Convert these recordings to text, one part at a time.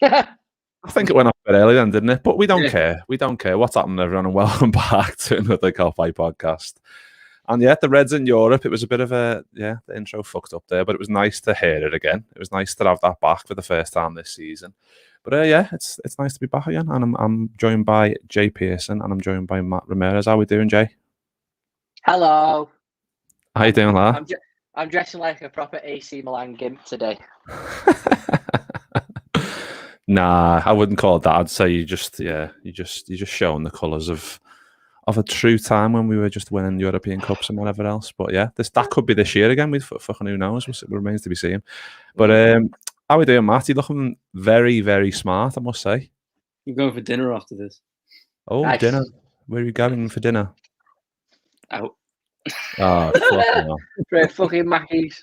I think it went off a bit early then, didn't it? But we don't care. We don't care. What's happening, everyone? And welcome back to another Coffee podcast. And yeah, the Reds in Europe, it was a bit of the intro fucked up there, but it was nice to hear it again. It was nice to have that back for the first time this season. But it's nice to be back again. And I'm joined by Jay Pearson and I'm joined by Matt Ramirez. How we doing, Jay? Hello. How you doing, lad? I'm dressing like a proper AC Milan gimp today. Nah, I wouldn't call it that. I'd say you're just showing the colours of a true time when we were just winning European Cups and whatever else. But yeah, that could be this year again. We fucking who knows? It remains to be seen. But how we doing, Matt? You're looking very, very smart, I must say. You're going for dinner after this. Oh, nice. Dinner. Where are you going for dinner? Out. Oh, fucking Mackies.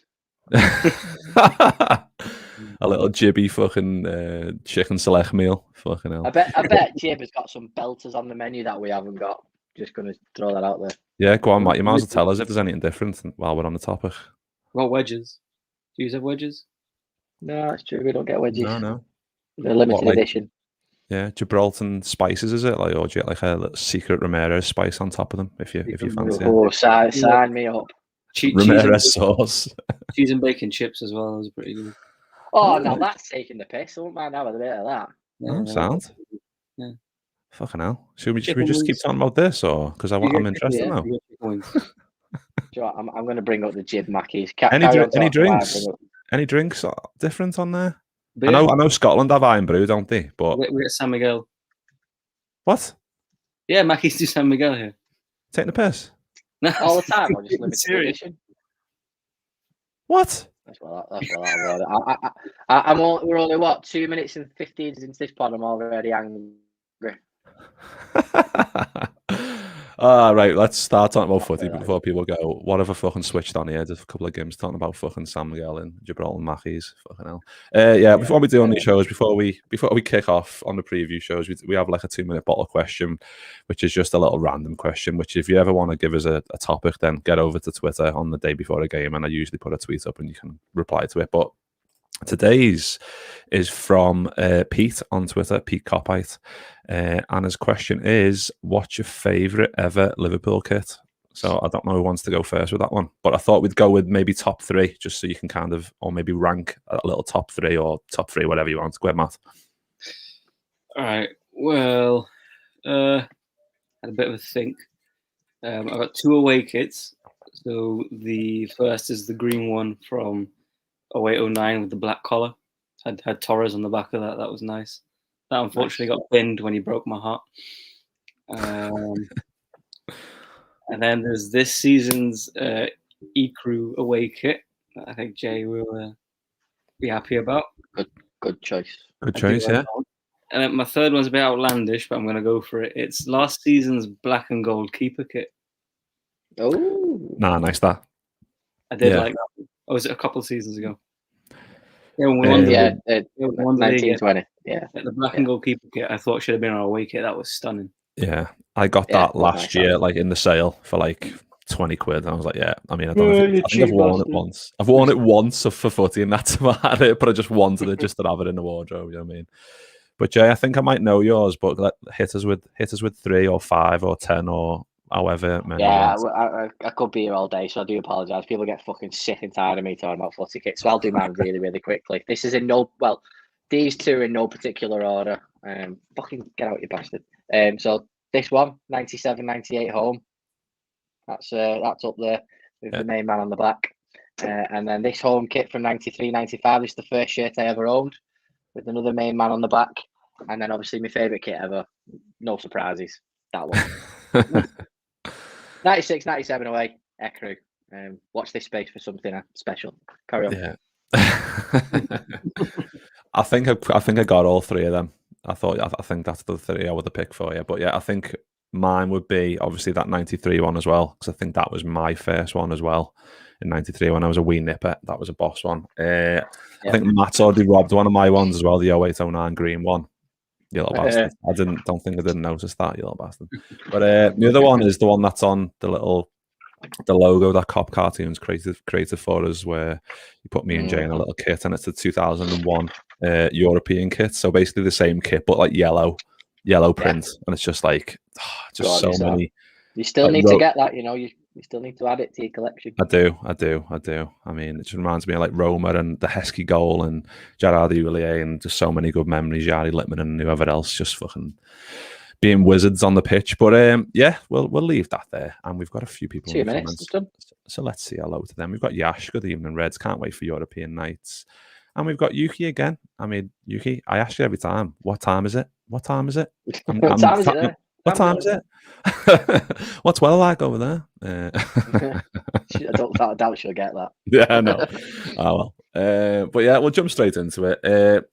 A little jibby fucking chicken select meal. Fucking hell. I bet Jib has got some belters on the menu that we haven't got. Just going to throw that out there. Yeah, go on, Matt. You might as well tell us if there's anything different while we're on the topic. Well, wedges. Do you have wedges? No, that's true. We don't get wedges. No. They're limited edition. Yeah, Gibraltar spices, is it? Or do you get like a little secret Ramirez spice on top of them if you fancy it? Oh, sign me up. Ramirez sauce. Cheese and bacon chips as well. That was pretty good. Oh, now that's taking the piss. I won't mind having a bit of that. Yeah, sound. Yeah. Fucking hell. Should we just keep talking about this, or because I'm interested now? I'm going to bring up the Jib Mackies. Any drinks? Any drinks different on there? Beer? I know Scotland have Iron Brew, don't they? But we're at San Miguel. What? Yeah, Mackies do San Miguel here. Taking the piss? All the time, or just limited edition? What? That's what we're only, 2 minutes and 15 into this pod. I'm already angry. Right, let's start talking about footy before people go, what have I fucking switched on here? Just a couple of games talking about fucking San Miguel and Gibraltar and Mackies. Fucking hell. Before we do on these shows, before we kick off on the preview shows, we have like a 2-minute bottle question, which is just a little random question, which if you ever want to give us a topic, then get over to Twitter on the day before a game, and I usually put a tweet up and you can reply to it. But today's is from Pete on Twitter, Pete Copite, and his question is, what's your favourite ever Liverpool kit? So I don't know who wants to go first with that one, but I thought we'd go with maybe top 3, just so you can kind of, or maybe rank a little top 3 or top 3, whatever you want. Go ahead, Matt. All right, well, had a bit of a think. I've got 2 away kits. So the first is the green one from 08-09 with the black collar. Had Torres on the back of that. That was nice. That unfortunately got pinned when he broke my heart. And then there's this season's E-Crew away kit that I think Jay will be happy about. Good choice. Good choice, yeah. And then my third one's a bit outlandish, but I'm going to go for it. It's last season's black and gold keeper kit. Oh. Nah, nice that. I did like that. Or was it a couple of seasons ago? Yeah, 1920. Yeah, the black and gold keeper kit I thought should have been on our away kit. That was stunning. Yeah, I got that last year, like in the sale for like 20 quid. And I was like, yeah. I mean, I don't know. I think I've worn it once. I've worn it once for footy, and that's about it. But I just wanted it just to have it in the wardrobe. You know what I mean? But Jay, I think I might know yours. But hit us with 3 or 5 or 10 or however many. Yeah, I could be here all day, so I do apologise. People get fucking sick and tired of me talking about footy kits, so I'll do mine really, really quickly. This is these 2 are in no particular order. Fucking get out, you bastard. So this one, 97-98 home. That's up there with the main man on the back. And then this home kit from 93-95. This is the first shirt I ever owned, with another main man on the back. And then obviously my favourite kit ever. No surprises. That one. 96-97 away, Crew. Watch this space for something special. Carry on. Yeah. I think I got all 3 of them. I think that's the 3 I would have picked for you. But yeah, I think mine would be obviously that 93 one as well, because I think that was my first one as well in 93 when I was a wee nipper. That was a boss one. I think Matt's already robbed one of my ones as well, the 08-09 green one. You little bastard. I don't think I didn't notice that, you little bastard. But the other one is the one that's on the logo that Cop Cartoons created for us, where you put me and Jay in a little kit, and it's the 2001 European kit. So basically the same kit, but like yellow print, and it's just like just Gorgeous, so many. You still like, need to get that, you know. You still need to add it to your collection. I do. I mean, it just reminds me of like Roma and the Heskey goal and Gerard Houllier and just so many good memories. Yari Littman and whoever else just fucking being wizards on the pitch. But yeah, we'll leave that there. And we've got a few people in the comments. So let's say hello to them. We've got Yash. Good evening, Reds. Can't wait for European nights. And we've got Yuki again. I mean, Yuki, I ask you every time, what time is it? What time is it? What time is it there? What time is it? What's weather like over there? I doubt she'll get that. Yeah, I know. Oh well. But yeah, we'll jump straight into it.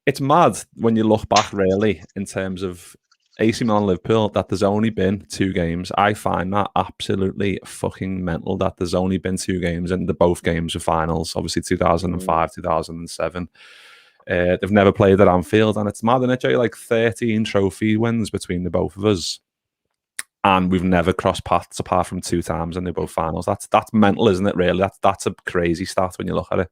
It's mad when you look back, really, in terms of AC Milan Liverpool, that there's only been 2 games. I find that absolutely fucking mental that there's only been 2 games, and both games were finals. Obviously, 2005, 2007. They've never played at Anfield, and it's mad, isn't it, Jay? Like 13 trophy wins between the both of us, and we've never crossed paths apart from 2 times, and they're both finals. That's mental, isn't it? Really, that's a crazy stat when you look at it.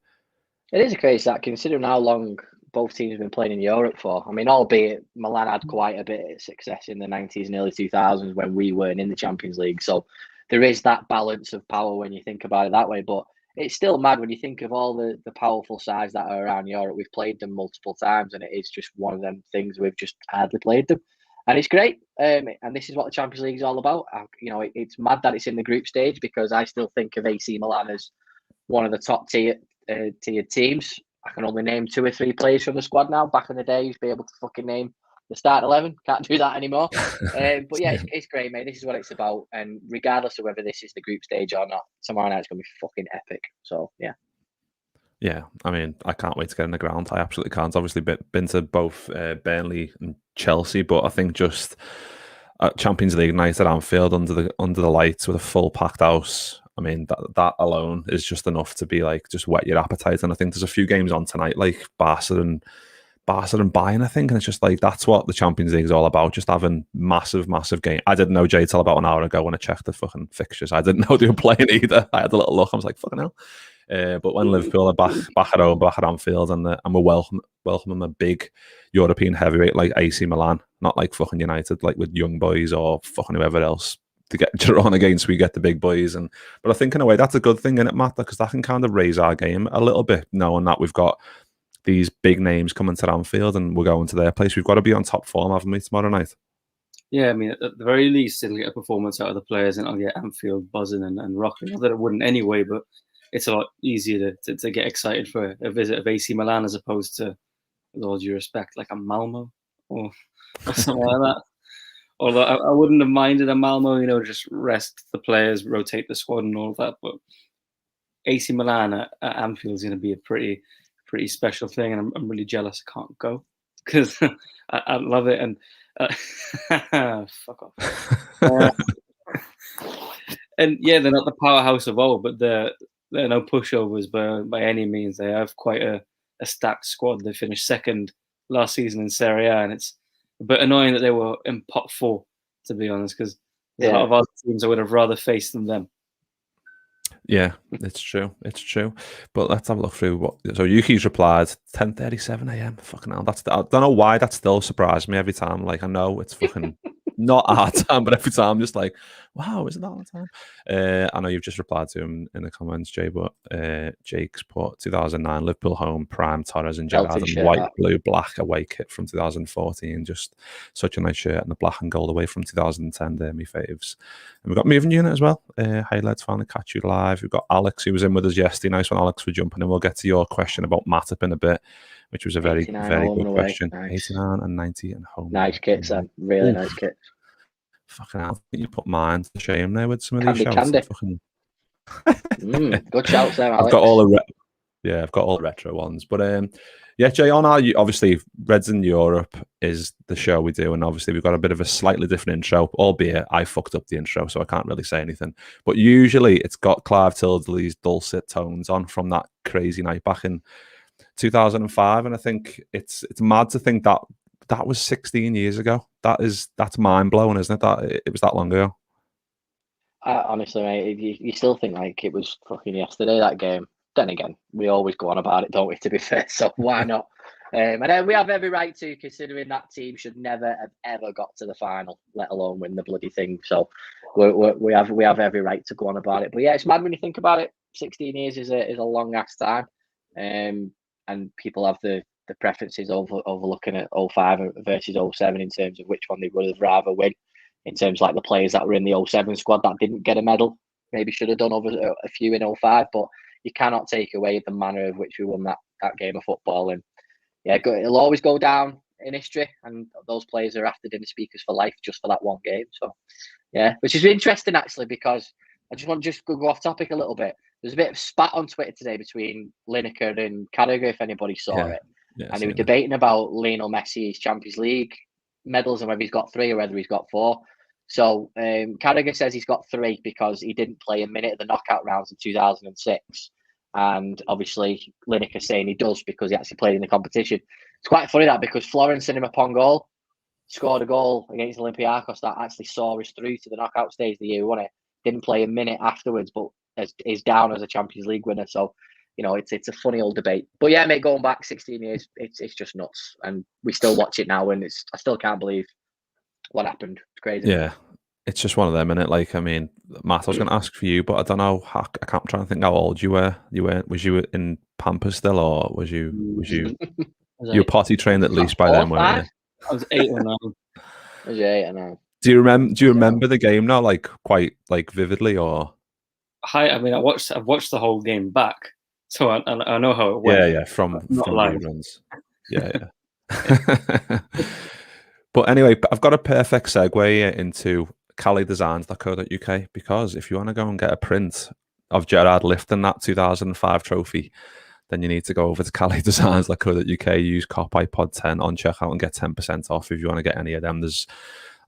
It is a crazy stat considering how long both teams have been playing in Europe for. I mean, albeit Milan had quite a bit of success in the 90s and early 2000s when we weren't in the Champions League. So there is that balance of power when you think about it that way. But it's still mad when you think of all the powerful sides that are around Europe. We've played them multiple times, and it is just one of them things we've just hardly played them. And it's great. And this is what the Champions League is all about. You know, it's mad that it's in the group stage because I still think of AC Milan as one of the top tier teams. I can only name 2 or 3 players from the squad now. Back in the day, used to be able to fucking name the start 11. Can't do that anymore. But yeah, it's great, mate. This is what it's about. And regardless of whether this is the group stage or not, tomorrow night's going to be fucking epic. So, yeah. Yeah, I mean, I can't wait to get in the ground. I absolutely can't. Obviously, been to both Burnley and Chelsea, but I think just Champions League night at Anfield under the lights with a full packed house. I mean, that alone is just enough to be like, just whet your appetite. And I think there's a few games on tonight, like Barca and Bayern, I think. And it's just like, that's what the Champions League is all about, just having massive game. I didn't know Jay till about an hour ago when I checked the fucking fixtures. I didn't know they were playing either. I had a little look. I was like, fucking hell. But when Liverpool are back at home, back at Anfield, and we're welcoming a big European heavyweight like AC Milan, not like fucking United, like with young boys or fucking whoever else to get drawn against, we get the big boys. But I think in a way that's a good thing, isn't it, Matt? Because that can kind of raise our game a little bit, knowing that we've got these big names coming to Anfield and we're going to their place. We've got to be on top form, haven't we, tomorrow night? Yeah, I mean, at the very least, it'll get a performance out of the players and I'll get Anfield buzzing and rocking. Not that it wouldn't anyway, but it's a lot easier to get excited for a visit of AC Milan as opposed to, with all due respect, like a Malmo or something like that. Although I wouldn't have minded a Malmo, you know, just rest the players, rotate the squad and all that. But AC Milan at Anfield is going to be a pretty special thing, and I'm really jealous I can't go because I love it. And fuck off. And yeah, they're not the powerhouse of old, but they're no pushovers by any means. They have quite a stacked squad. They finished second last season in Serie A, and it's a bit annoying that they were in pot 4, to be honest, because a lot of other teams I would have rather faced than them. Yeah, it's true. But let's have a look through what. So Yuki's replied 10:37 a.m. Fucking hell, I don't know why that still surprised me every time. Like I know it's fucking not our time, but every time I'm just like, wow, isn't that our time? I know you've just replied to him in the comments, Jay, but Jake's put 2009 Liverpool home, prime Torres and Gerrard and white, blue, black away kit from 2014. Just such a nice shirt, and the black and gold away from 2010. They're my faves. And we've got Moving Unit as well. Hey, let's finally catch you live. We've got Alex, who was in with us yesterday. Nice one, Alex, for jumping in. We'll get to your question about Matip in a bit, which was a very good question. Nice. 89 and 90 and home. Nice kits, really nice kits. Fucking hell, I think you put mine to shame there with some of these shouts. Fucking... good shouts there, Alex. I've got all the retro ones. But yeah, Jay, on our obviously Reds in Europe is the show we do, and obviously we've got a bit of a slightly different intro, albeit I fucked up the intro, so I can't really say anything. But usually it's got Clive Tildesley's dulcet tones on from that crazy night back in 2005, and I think it's mad to think that was 16 years ago. That's mind blowing, isn't it? That it was that long ago. Honestly, mate, you still think like it was fucking yesterday, that game. Then again, we always go on about it, don't we? To be fair, so why not? And then we have every right to, considering that team should never have ever got to the final, let alone win the bloody thing. So we have every right to go on about it. But yeah, it's mad when you think about it. 16 years is a long ass time, and people have the preferences over looking at 05 versus 07 in terms of which one they would have rather win. In terms of like the players that were in the 07 squad that didn't get a medal, maybe should have done over a few in 05, but you cannot take away the manner of which we won that game of football. And yeah, it'll always go down in history, and those players are after dinner speakers for life just for that one game. So yeah, which is interesting actually, because I just want to go off topic a little bit. There's a bit of spat on Twitter today between Lineker and Carragher, if anybody saw it. Yeah, and they were debating about Lionel Messi's Champions League medals and whether he's got 3 or whether he's got 4. So Carragher says he's got 3 because he didn't play a minute of the knockout rounds in 2006. And obviously Lineker saying he does because he actually played in the competition. It's quite funny that, because Florence Sinima-Pongol scored a goal against Olympiacos that actually saw us through to the knockout stage the year we won it. Didn't play a minute afterwards, but is down as a Champions League winner. So, you know, it's a funny old debate. But yeah, mate, going back 16 years, it's just nuts. And we still watch it now, and I still can't believe what happened. It's crazy. Yeah. It's just one of them, innit? Like, I mean, Matt, I was going to ask for you, but I don't know. I'm trying to think how old you were. Was you in Pampers still, or was you you were potty trained at least by then, weren't you? I was 8 or 9. I was 8 or 9. Do you remember the game now, like quite like vividly, or? I mean, I've watched the whole game back, so I know how it went. Yeah, from reruns. Yeah. But anyway, I've got a perfect segue into calidesigns.co.uk, because if you want to go and get a print of Gerard lifting that 2005 trophy, then you need to go over to calidesigns.co.uk, use COPIPOD10 on checkout and get 10% off if you want to get any of them.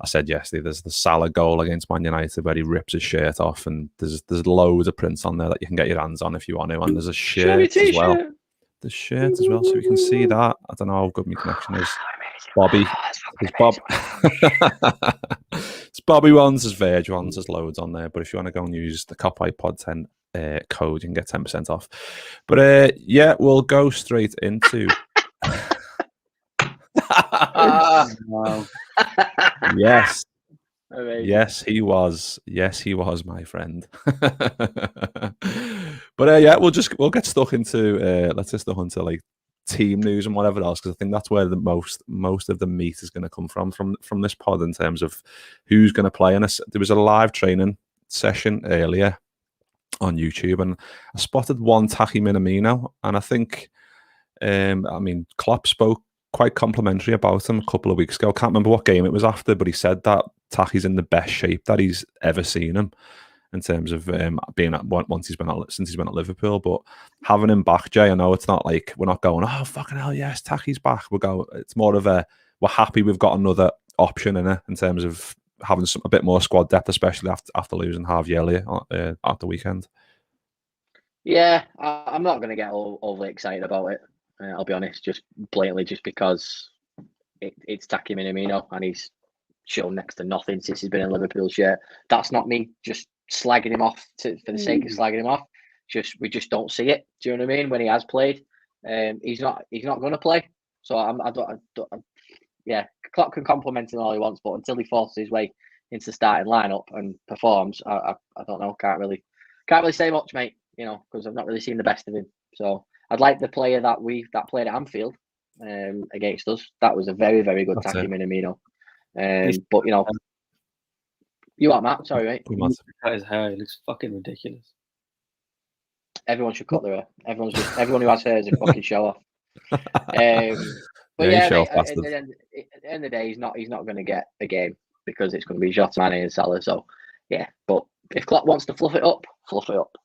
I said yesterday, there's the Salah goal against Man United where he rips his shirt off, and there's loads of prints on there that you can get your hands on if you want to, and there's a shirt as well. The shirt as well, so you can see that. I don't know how good my connection is. Bobby. It's Bob. It's Bobby ones, there's Verge ones, there's loads on there. But if you want to go and use the COPIPOD10 code, you can get 10% off. But yeah, we'll go straight into. Wow. Yes. Amazing. Yes, he was. Yes, he was, my friend. But yeah, we'll get stuck into let's get stuck into like team news and whatever else, because I think that's where the most of the meat is going to come from this pod in terms of who's going to play. And there was a live training session earlier on YouTube, and I spotted one Taki Minamino, and I think I mean Klopp spoke quite complimentary about him a couple of weeks ago. I can't remember what game it was after, but he said that Taki's in the best shape that he's ever seen him in terms of being at since he's been at Liverpool. But having him back, Jay, I know it's not like we're not going, oh fucking hell yes, Taki's back. It's more of we're happy we've got another option in it in terms of having a bit more squad depth, especially after losing Javier at the weekend. Yeah, I'm not going to get overly excited about it. I'll be honest, just blatantly, just because it's Taki Minamino and he's shown next to nothing since he's been in Liverpool's shirt. That's not me just slagging him off for the sake of slagging him off. We just don't see it. Do you know what I mean? When he has played, he's not going to play. So I don't. Yeah, Klopp can compliment him all he wants, but until he forces his way into the starting lineup and performs, I don't know. Can't really say much, mate. You know, because I've not really seen the best of him. So I'd like the player that played at Anfield against us. That was a very, very good Taki Minamino. But you know, you are Matt. Sorry, mate. Cut his hair. He looks fucking ridiculous. Everyone should cut their hair. Everyone who has hair is a fucking show off. But yeah, mate, at the end of the day, he's not going to get a game because it's going to be Jota, Mane, and Salah. So yeah, but if Klopp wants to fluff it up, fluff it up.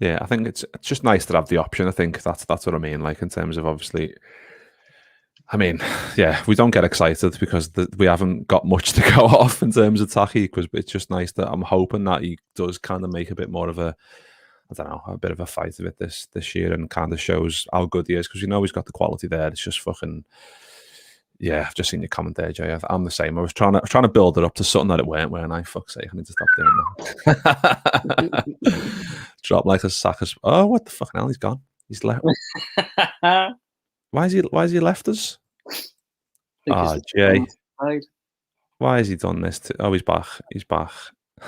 Yeah, I think it's just nice to have the option. I think that's what I mean. Like in terms of obviously, I mean, yeah, we don't get excited because we haven't got much to go off in terms of Taki. Because it's just nice that I'm hoping that he does kind of make a bit more of a bit of a fight of it this year, and kind of shows how good he is, because you know he's got the quality there. It's just fucking. Yeah, I've just seen your comment there, Jay. I'm the same. I was trying to build it up to something that it weren't I? Fuck's sake, I need to stop doing that. Drop like a sack of... Oh, what the fucking hell? He's gone. He's left. Why has he left us? think Ah, it's Jay. side. Why has he done this? Oh, he's back. He's back.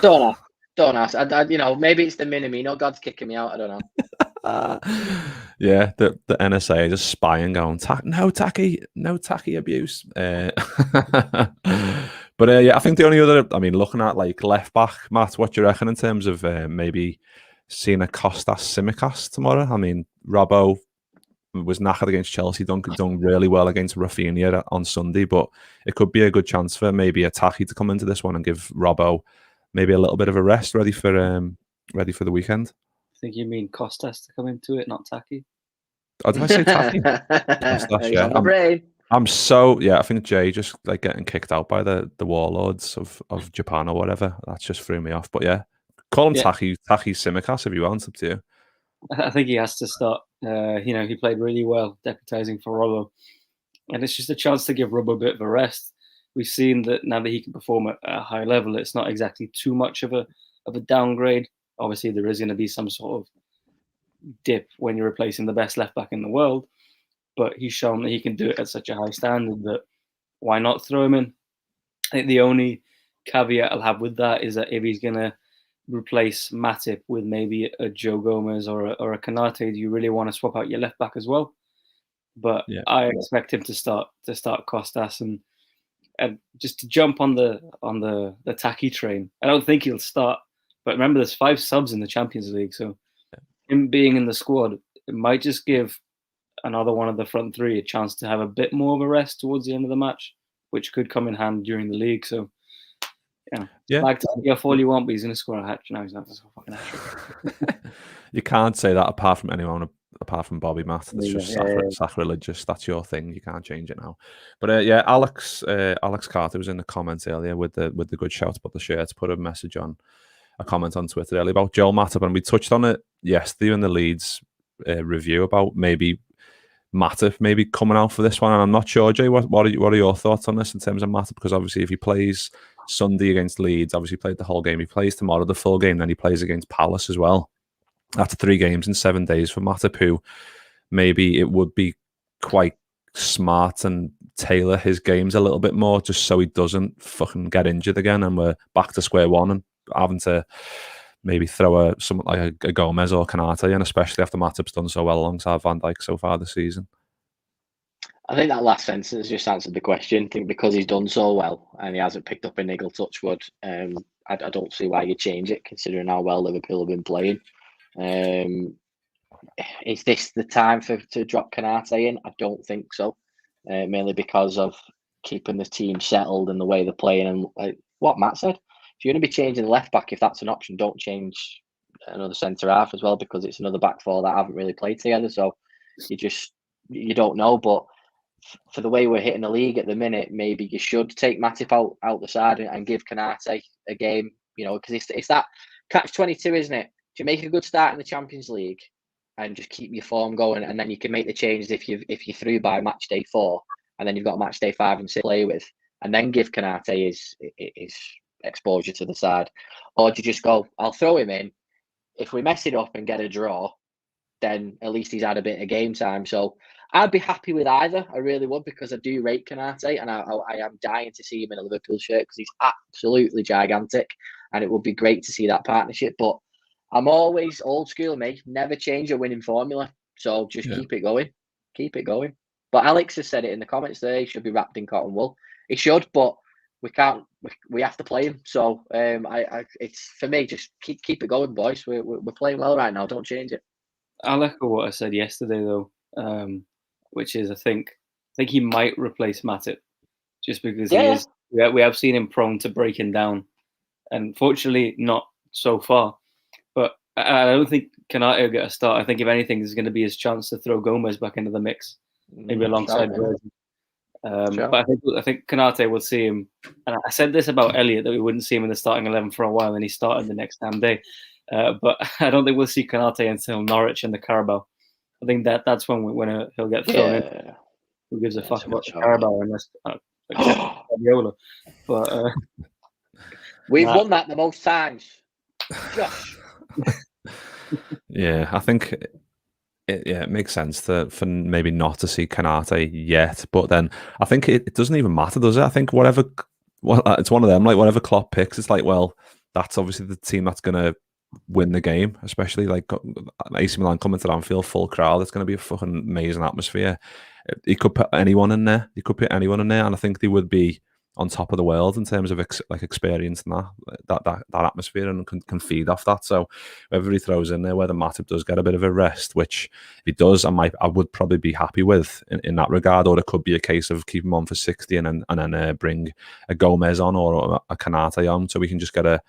Don't ask. Maybe it's the Minamino God's kicking me out. I don't know. Yeah, the NSA just spying, going, no tacky abuse. But yeah, I think the only other, looking at like left back, Matt, what do you reckon in terms of maybe seeing a Kostas Tsimikas tomorrow? Robbo was knackered against Chelsea, done really well against Rafinha on Sunday, but it could be a good chance for maybe a Tacky to come into this one and give Robbo maybe a little bit of a rest, ready for the weekend. I think you mean Costas to come into it, not Tacky. Oh, did I say Tacky? He's on the brain. I think Jay just like getting kicked out by the warlords of Japan or whatever. That's just threw me off. But yeah, call him Tacky Tsimikas if you want, up to you. I think he has to start. He played really well, deputising for Robbo, and it's just a chance to give Robbo a bit of a rest. We've seen that now that he can perform at a high level, it's not exactly too much of a downgrade. Obviously, there is going to be some sort of dip when you're replacing the best left back in the world, but he's shown that he can do it at such a high standard that why not throw him in? I think the only caveat I'll have with that is that if he's going to replace Matip with maybe a Joe Gomez or a Konate, do you really want to swap out your left back as well? But yeah. I expect him to start Costas and just to jump on the Tacky train. I don't think he'll start, but remember there's 5 subs in the Champions League, so him being in the squad, it might just give another one of the front 3 a chance to have a bit more of a rest towards the end of the match, which could come in hand during the league. So like to take off all you want, but he's going to score a hat-trick. No, he's not going to score a fucking hat-trick. You can't say that apart from anyone apart from Bobby Matt. It's just sacrilegious. That's your thing. You can't change it now. But Alex Carter was in the comments earlier with the good shout about the shirts. Put a comment on Twitter earlier about Joel Matip, and we touched on it yesterday in the Leeds review about maybe Matip maybe coming out for this one. And I'm not sure, Jay, what are your thoughts on this in terms of Matip? Because obviously if he plays Sunday against Leeds, obviously played the whole game. He plays tomorrow the full game, then he plays against Palace as well. That's 3 games in 7 days for Matip, who maybe it would be quite smart and tailor his games a little bit more just so he doesn't fucking get injured again and we're back to square one and having to maybe throw something like a Gomez or Konate in, especially after Matip's done so well alongside Van Dijk so far this season. I think that last sentence just answered the question. I think because he's done so well and he hasn't picked up a niggle touchwood, I don't see why you change it considering how well Liverpool have been playing. Is this the time to drop Konate in? I don't think so. Mainly because of keeping the team settled and the way they're playing. And like what Matt said, if you're going to be changing the left back, if that's an option, don't change another centre half as well because it's another back four that haven't really played together. So you don't know. But for the way we're hitting the league at the minute, maybe you should take Matip out the side and give Konate a game. Because it's that catch-22, isn't it? Do you make a good start in the Champions League and just keep your form going, and then you can make the changes if you're through by match day 4, and then you've got match day 5 and 6 to play with, and then give Konate his exposure to the side, or do you just go, I'll throw him in. If we mess it up and get a draw, then at least he's had a bit of game time. So I'd be happy with either. I really would because I do rate Konate, and I am dying to see him in a Liverpool shirt because he's absolutely gigantic, and it would be great to see that partnership. But I'm always old school, mate. Never change a winning formula. So just keep it going. Keep it going. But Alex has said it in the comments there. He should be wrapped in cotton wool. He should, but we can't. We have to play him. So it's for me. Just keep it going, boys. We're playing well right now. Don't change it. I'll echo what I said yesterday, though, which is I think he might replace Matip just because he is. We have seen him prone to breaking down, and fortunately not so far. But I don't think Konate will get a start. I think if anything, there's going to be his chance to throw Gomez back into the mix, maybe alongside Virgil. But I think Konate will see him. And I said this about Elliott, that we wouldn't see him in the starting 11 for a while, and he started the next damn day. But I don't think we'll see Konate until Norwich and the Carabao. I think that's when he'll get thrown in. Who gives a fuck about the Carabao unless Guardiola? But we've won that the most times. Josh. Yeah, I think it makes sense for maybe not to see Kanate yet, but then I think it doesn't even matter, does it? I think it's one of them, like whatever Klopp picks, it's like, well, that's obviously the team that's going to win the game, especially like AC Milan coming to Anfield, full crowd. It's going to be a fucking amazing atmosphere. He could put anyone in there. And I think they would be on top of the world in terms of experiencing that atmosphere and can feed off that. So whether he throws in there, whether Matip does get a bit of a rest, which if he does, I would probably be happy with in that regard. Or it could be a case of keep him on for 60 and then bring a Gomez on or a Kanate on, so we can just get a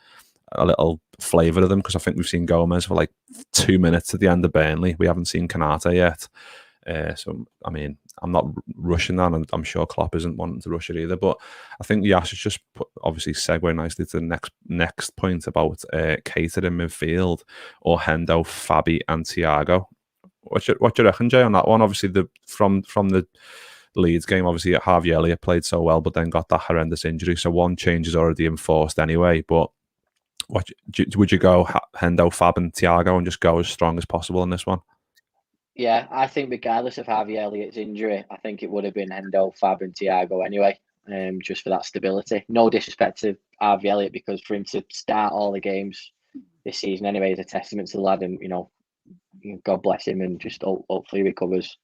little flavour of them, because I think we've seen Gomez for like 2 minutes at the end of Burnley. We haven't seen Kanate yet. So, I mean, I'm not rushing that, and I'm sure Klopp isn't wanting to rush it either. But I think Yash has just obviously segue nicely to the next point about Keita in midfield, or Hendo, Fabi, and Thiago. What do you reckon, Jay, on that one? Obviously, from the Leeds game, obviously Harvey Elliott played so well, but then got that horrendous injury. So one change is already enforced anyway. But would you go Hendo, Fab, and Thiago and just go as strong as possible in this one? Yeah, I think regardless of Harvey Elliott's injury, I think it would have been Hendo, Fab, and Thiago anyway, just for that stability. No disrespect to Harvey Elliott, because for him to start all the games this season anyway is a testament to the lad, and God bless him, and just hopefully he recovers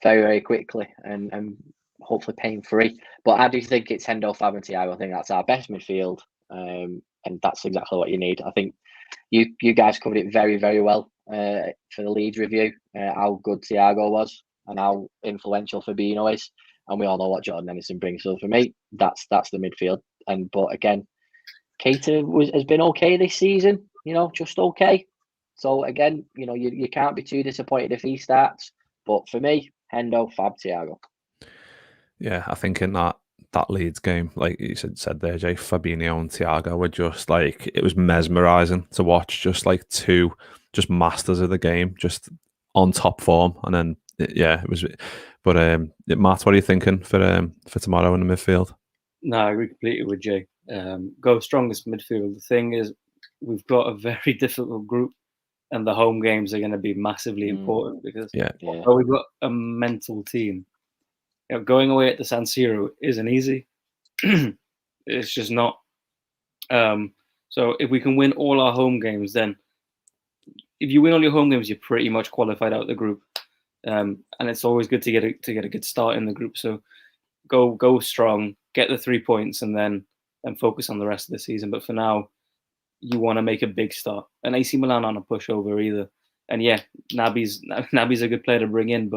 very, very quickly and hopefully pain-free. But I do think it's Hendo, Fab, and Thiago. I think that's our best midfield, and that's exactly what you need. I think you guys covered it very, very well for the Leeds review, how good Thiago was and how influential Fabinho is, and we all know what Jordan Henderson brings. So for me, that's the midfield. But again, Keita has been okay this season, just okay. So again, you can't be too disappointed if he starts. But for me, Hendo, Fab, Thiago. Yeah, I think in that Leeds game, like you said there, Jay, Fabinho and Thiago were just like, it was mesmerising to watch, just like two masters of the game, just on top form. And then it was. But Matt, what are you thinking for tomorrow in the midfield? No, I agree completely with Jay. Go strongest midfield. The thing is, we've got a very difficult group, and the home games are going to be massively important, because we've got a mental team. Going away at the San Siro isn't easy. It's just not. So if we can win all our home games, then if you win all your home games, you're pretty much qualified out of the group. And it's always good to get a good start in the group. So go strong, get the 3 points, and then focus on the rest of the season. But for now, you want to make a big start. And AC Milan aren't a pushover either. And yeah, Naby's a good player to bring in,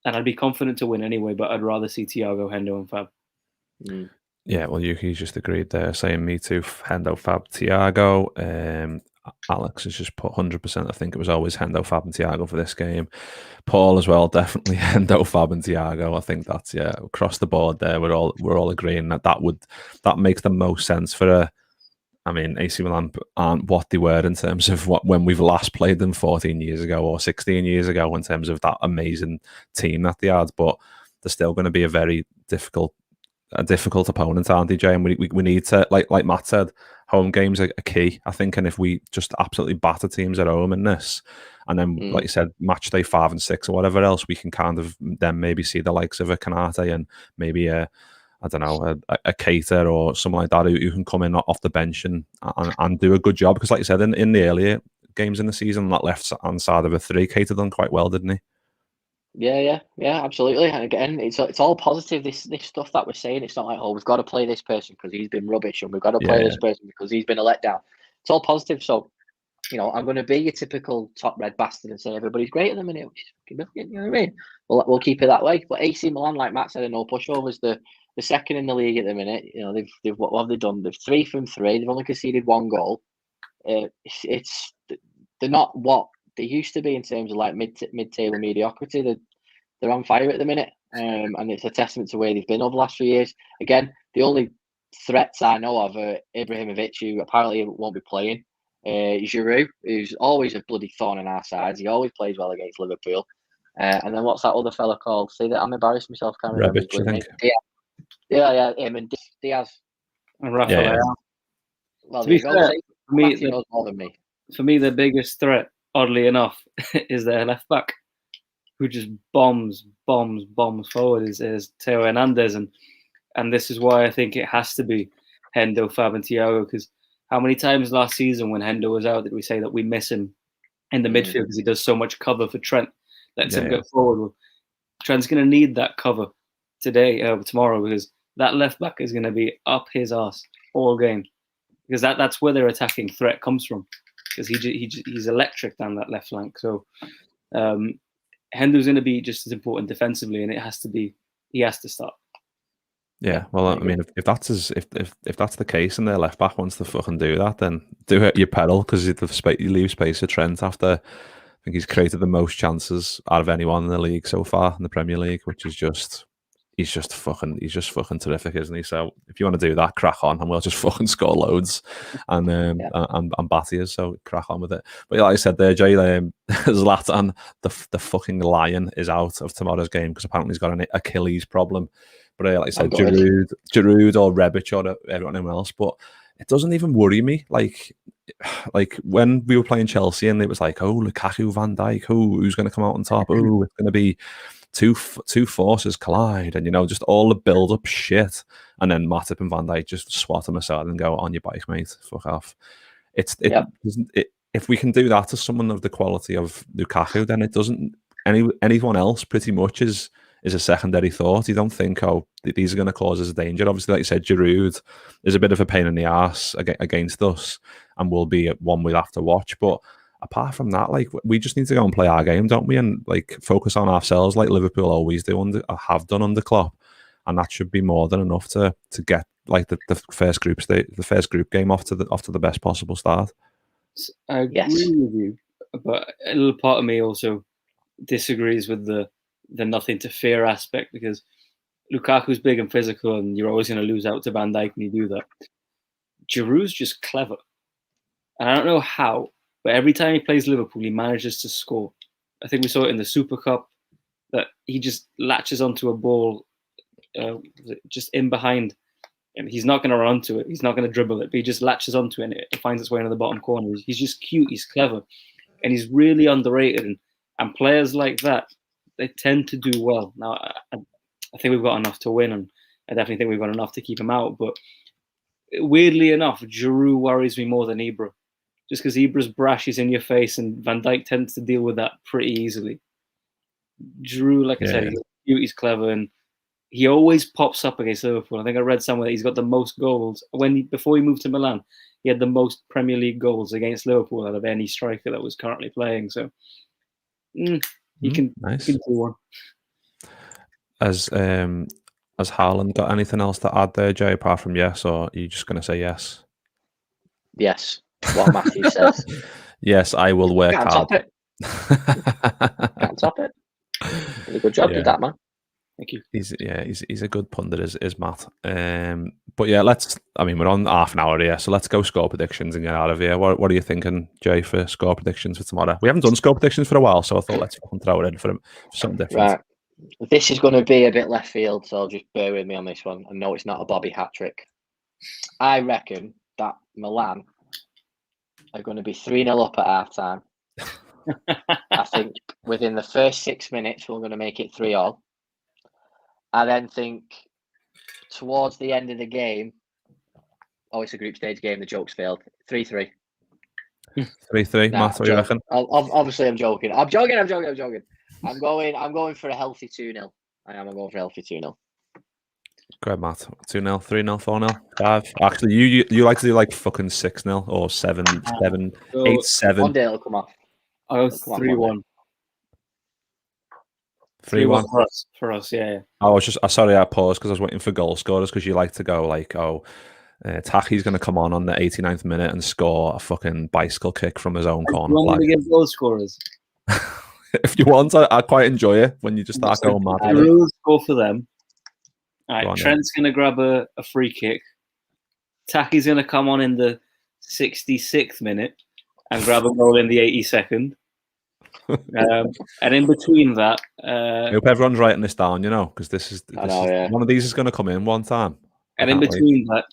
and I'd be confident to win anyway, but I'd rather see Thiago, Hendo, and Fab. Yeah, well, Yuki's just agreed there, saying me too. Hendo, Fab, Thiago. Alex has just put 100%. I think it was always Hendo, Fab, and Thiago for this game. Paul as well, definitely Hendo, Fab, and Thiago. I think that's across the board there. We're all agreeing that makes the most sense for AC Milan aren't what they were in terms of when we've last played them 14 years ago or 16 years ago, in terms of that amazing team that they had. But they're still going to be a very difficult opponent, aren't they, Jay? And we need to, like Matt said, home games are key, I think. And if we just absolutely batter teams at home in this, and then, like you said, match day 5 and 6 or whatever else, we can kind of then maybe see the likes of a Kanate and maybe a Keita or someone like that who can come in off the bench and do a good job. Because like you said, in the earlier games in the season, that left hand side of a 3, Keita done quite well, didn't he? Yeah, absolutely. And again, it's all positive. This stuff that we're saying, it's not like, we've got to play this person because he's been rubbish, and we've got to play this person because he's been a letdown. It's all positive. So, I'm going to be your typical top red bastard and say everybody's great at the minute, which is brilliant, you know what I mean? We'll keep it that way. But AC Milan, like Matt said, are no pushovers. The second in the league at the minute. They've what have they done? They've 3 from 3. They've only conceded 1 goal. They're not what they used to be in terms of like mid-table mediocrity. They're on fire at the minute, and it's a testament to where they've been over the last few years. Again, the only threats I know of are Ibrahimovic, who apparently won't be playing. Giroud, who's always a bloody thorn in our sides. He always plays well against Liverpool. And then what's that other fella called? See that I'm embarrassing myself. Can't remember. Rebic, I think. Yeah, him and Diaz. And Rafael. Yeah. Well, to be fair, for me, knows more than me. For me, the biggest threat, oddly enough, is their left back. who just bombs forward is Theo Hernandez, and this is why I think it has to be Hendo, Fab, and Thiago. Because how many times last season when Hendo was out did we say that we miss him in the midfield because he does so much cover for Trent, lets him go forward? Well, Trent's going to need that cover tomorrow, because that left back is going to be up his arse all game, because that's where their attacking threat comes from, because he's electric down that left flank. So Hendo's going to be just as important defensively, and he has to start. Yeah, well, I mean, if that's the case and their left back wants to fucking do that, then do it at your peril, because you leave space for Trent after. I think he's created the most chances out of anyone in the league so far in the Premier League, which is he's just fucking terrific, isn't he? So if you want to do that, crack on, and we'll just fucking score loads and batter you. So crack on with it. But like I said there, Jay, Zlatan, the fucking lion, is out of tomorrow's game because apparently he's got an Achilles problem. But like I said, Giroud or Rebic or everyone else, but it doesn't even worry me. Like when we were playing Chelsea and it was like, oh, Lukaku, Van Dijk, who's going to come out on top? Oh, it's going to be two forces collide, and just all the build-up shit, and then Matip and Van Dijk just swat him aside and go, on your bike, mate, fuck off. If we can do that to someone of the quality of Lukaku, then it doesn't. Anyone else pretty much is a secondary thought. You don't think, oh, these are going to cause us a danger. Obviously, like you said, Giroud is a bit of a pain in the ass against us, and will be one we'll have to watch. But apart from that, like, we just need to go and play our game, don't we? And like focus on ourselves, like Liverpool always do have done under Klopp, and that should be more than enough to get like the first group game off to the best possible start. I agree with you, but a little part of me also disagrees with the nothing to fear aspect, because Lukaku's big and physical, and you're always going to lose out to Van Dijk when you do that. Giroud's just clever, and I don't know how, but every time he plays Liverpool, he manages to score. I think we saw it in the Super Cup, that he just latches onto a ball just in behind, and he's not going to run to it. He's not going to dribble it, but he just latches onto it, and it finds its way into the bottom corner. He's just cute. He's clever, and he's really underrated. And players like that, they tend to do well. Now, I think we've got enough to win, and I definitely think we've got enough to keep him out. But weirdly enough, Giroud worries me more than Ibra, just because Ibra's brash, he's in your face, and Van Dijk tends to deal with that pretty easily. Giroud, like I said, he's clever, and he always pops up against Liverpool. I think I read somewhere that he's got the most goals. Before he moved to Milan, he had the most Premier League goals against Liverpool out of any striker that was currently playing. So he can do one. Has Haaland got anything else to add there, Jay, apart from yes, or are you just going to say yes? Yes, what Matthew says. Yes, I will work hard. Can't top it. Really good job with that, man. Thank you. He's a good pundit, is Matt. But yeah, we're on half an hour here, so let's go score predictions and get out of here. What are you thinking, Jay, for score predictions for tomorrow? We haven't done score predictions for a while, so I thought let's fucking throw it in for something different. Right. This is going to be a bit left field, so just bear with me on this one. I know it's not a Bobby hat trick. I reckon that Milan are going to be 3-0 up at half time. I think within the first 6 minutes, we're going to make it 3-3. I then think towards the end of the game, it's a group stage game, the joke's failed. 3-3. 3-3, Matt, what do you reckon? Obviously, I'm joking. I'm joking. I'm going for a healthy 2-0. I'm going for a healthy 2-0. Go ahead, Matt. 2-0, 3-0, 4-0, 5. Actually, you like to do like fucking 6-0 or 7-7, 8-7. One day it'll come off. I go 3-1. 3-1 for us, yeah. I was sorry, I paused because I was waiting for goal scorers, because you like to go like, Tahi's going to come on the 89th minute and score a fucking bicycle kick from his own corner. You want to get goal scorers? If you want, I quite enjoy it when you just start going mad. The rules go for them. All right, Trent's going to grab a free kick. Tahi's going to come on in the 66th minute and grab a goal in the 82nd. And in between that, I hope everyone's writing this down, because one of these is going to come in one time. And in between that,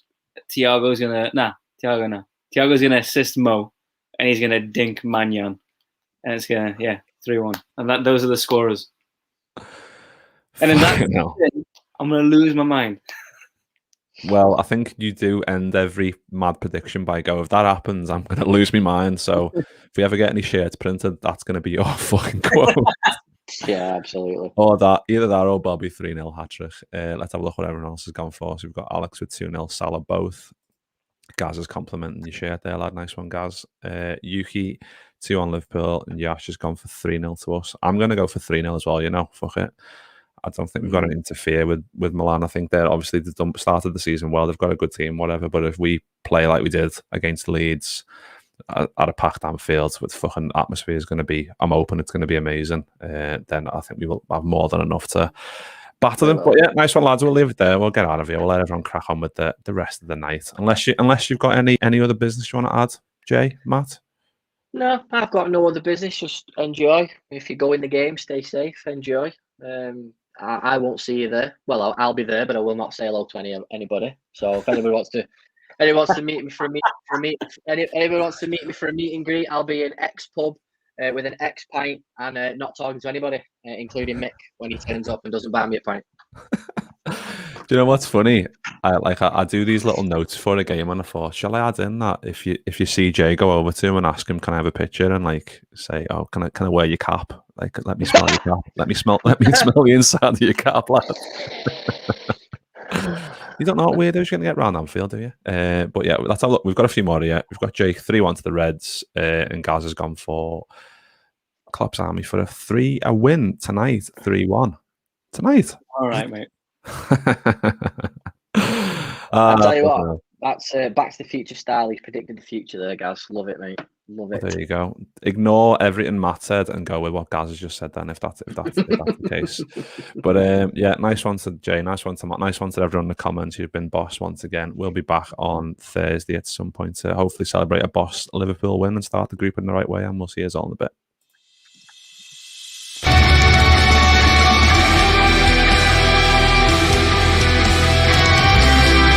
Thiago's going to assist Mo, and he's going to dink Manyan, and it's going to 3-1. And those are the scorers. And in that, No. I'm going to lose my mind. Well, I think you do end every mad prediction by go. If that happens, I'm going to lose my mind. So if we ever get any shirts printed, that's going to be your fucking quote. Yeah, absolutely. Or that, either that or Bobby 3-0 hat-trick. Let's have a look what everyone else has gone for. So we've got Alex with 2-0, Salah both. Gaz is complimenting your shirt there, lad. Nice one, Gaz. Yuki, 2 on Liverpool, and Yash has gone for 3-0 to us. I'm going to go for 3-0 as well, fuck it. I don't think we've got to interfere with Milan. I think they're obviously started the season well. They've got a good team, whatever. But if we play like we did against Leeds at a packed Anfield with fucking atmosphere is going to be, I'm hoping it's going to be amazing. Then I think we will have more than enough to batter them. But yeah, nice one, lads. We'll leave it there. We'll get out of here. We'll let everyone crack on with the rest of the night. Unless you've got any other business you want to add, Jay, Matt? No, I've got no other business. Just enjoy. If you go in the game, stay safe. Enjoy. I won't see you there. Well, I'll be there, but I will not say hello to anybody. So if anybody wants to meet me for a anyone wants to meet me for a meet and greet, I'll be in X pub with an X pint and not talking to anybody, including Mick when he turns up and doesn't buy me a pint. Do you know what's funny? I do these little notes for a game, and I thought, shall I add in that if you see Jay, go over to him and ask him, can I have a picture, and like say, oh, can I wear your cap? Like, let me smell your cap. Let me smell the inside of your cap, lad. You don't know what weirdos you're going to get round Anfield, do you? But yeah, let's have a look. We've got a few more here. We've got Jake 3-1 to the Reds, and Gaz has gone for Klopp's Army for a win tonight, 3-1 tonight. All right, mate. I'll tell you what, that's Back to the Future style. He's predicted the future there, Gaz. Love it, mate. Love it. There you go. Ignore everything Matt said and go with what Gaz has just said then, if that's the case. But yeah, nice one to Jay, nice one to Matt, nice one to everyone in the comments who've been boss once again. We'll be back on Thursday at some point to hopefully celebrate a boss Liverpool win and start the group in the right way, and we'll see you all in a bit.